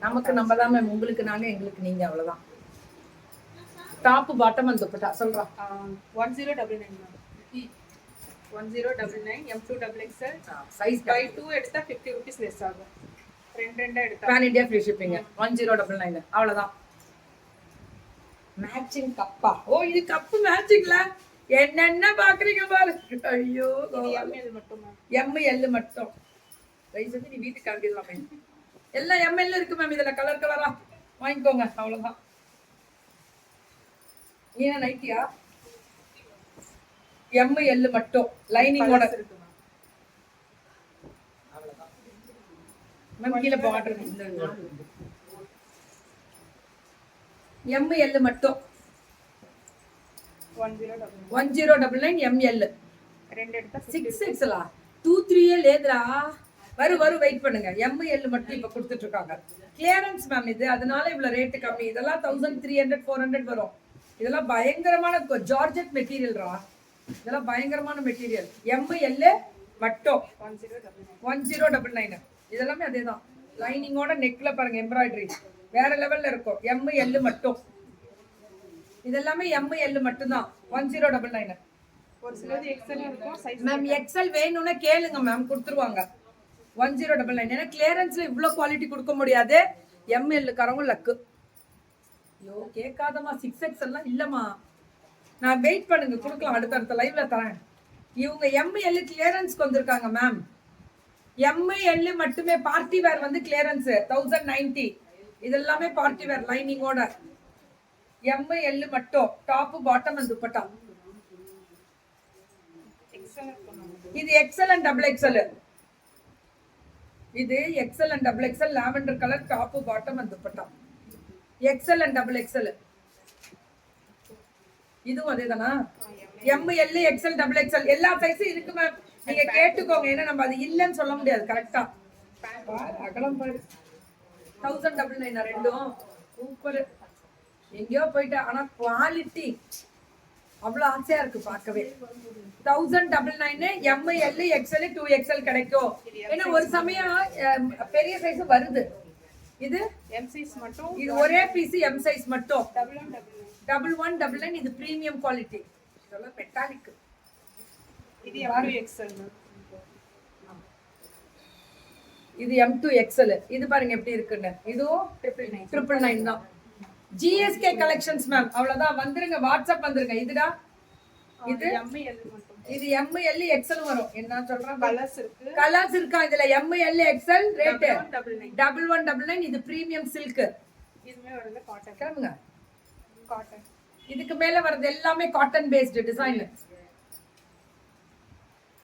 நமக்கு நம்ம தான் மேம், உங்களுக்கு நாங்க, எங்களுக்கு நீங்க, அவ்வளவுதான். டாப் பாட்டம் அந்த துப்பட்டா சொல்றா. 1099 மேம். 1099 M2XXL சைஸ் பை 2 எடுத்தா 50 rupees லெஸ் ஆகும். ரெண்டா எடுத்தா பேன் இந்தியா ஃப்ரீ ஷிப்பிங். 1099 அவ்வளவுதான். மேட்சிங் கப்பா. ஓ இது கப்பு மேட்சிங்ல என்னென்ன பாக்குறீங்க பாரு. ஐயோ இது ML மட்டும் மேம். ML மட்டும். ரைஸ் வந்து நீ வீட்டுக்கு அனுப்பிடலாம். எல்லாம் ML இருக்கு மேம். இதுல கலர் கலரா வாங்கிக்கோங்க அவ்வளவுதான். நீ நைட்டியா? ML மட்டும் லைனிங்கோட இருக்கு மேம். அவ்வளவுதான் மேம். கீழ பார்டர் இந்த ML மட்டும் 1099 ML. ரெண்டு எடுத்தா 6XL 23 லேதுரா. வரும் வெயிட் பண்ணுங்க. ML மட்டும் இப்ப கொடுத்துட்டு இருக்காங்க. கிளியரன்ஸ் மேம் இது, அதனால இவ்வளவு ரேட் கம்மி. இதெல்லாம் 1300 400 வரும். இதெல்லாம் பயங்கரமான ஜார்ஜெட் மெட்டீரியல்ரா. இதெல்லாம் பயங்கரமான மெட்டீரியல். ML மட்டும் 1099. இதெல்லாமே அதேதான். லைனிங்கோட நெக்ல பாருங்க எம்ப்ராய்டரி வேற லெவல்ல இருக்கும். ML மட்டும். இதெல்லாமே ML மட்டும் தான். 1099. ஒரு சிலது XL இருக்கும் சைஸ் மேம். XL வேணும்னா கேளுங்க மேம், கொடுத்துருவாங்க. 1099. ஏன்னா கிளியரன்ஸ்ல இவ்வளவு குவாலிட்டி கொடுக்க முடியாது. ML காரங்க லக்கு. ஐயோ கேட்காதமா. 6XL எல்லாம் இல்லம்மா. நான் வெயிட் பண்ணுங்க, கொடுக்கலாம். அடுத்த லைவ்ல தரேன். இவங்க ML கிளியரன்ஸ்க்கு வந்திருக்காங்க மேம். ML மட்டுமே பார்ட்டி வேர் வந்து கிளியரன்ஸ் 1090. இதெல்லாமே பார்ட்டி வேர் லைனிங்கோட. ML மட்டும் டாப் பாட்டம் அண்ட் துப்பட்டா. இது XL and XXL. இது XL and XXL lavender colour top bottom and dupatta. XL and XXL. இதுவும் அதேதானா? ML XL XXL எல்லா சைஸும் இருக்கு மேம். நீங்க கேட்டுக்கோங்க. ஏன்னா நம்ம அது இல்லன்னு சொல்ல முடியாது. கரெக்டா அகலம் பாரு. 1099 ரெண்டும் சூப்பர். எங்கேயோ போயிட்டு, ஆனா குவாலிட்டி அவ்வளவு ஆசையா இருக்கு பார்க்கவே. 1099 ML XL 2XL கிடைக்கும். ஏன்னா ஒரு சமயம் பெரிய சைஸ் வருது. இது M சைஸ் மட்டும். இது ஒரே பீஸ் M சைஸ் மட்டும். 1199. இது பிரீமியம் குவாலிட்டி. இதெல்லாம் மெட்டாலிக். இது M2XL மேம். இது M2XL. இது பாருங்க எப்படி இருக்குன்னு. இதுவும் 999 தான். GSK collections ma'am. அவ்வளவுதான். வந்துருங்க, வாட்ஸ்அப் வந்துருங்க. இதுடா இது ML மட்டும். இது ML XL வரும். என்ன சொல்றேன்? கலர்ஸ் இருக்கு. கலர்ஸ் இருக்கா இதுல? ML XL rate 1199. இது பிரீமியம் சில்க். இதுமே வருது காட்டன். கேளுங்க. காட்டன். இதுக்கு மேல வரது எல்லாமே காட்டன் பேஸ்டு டிசைன்.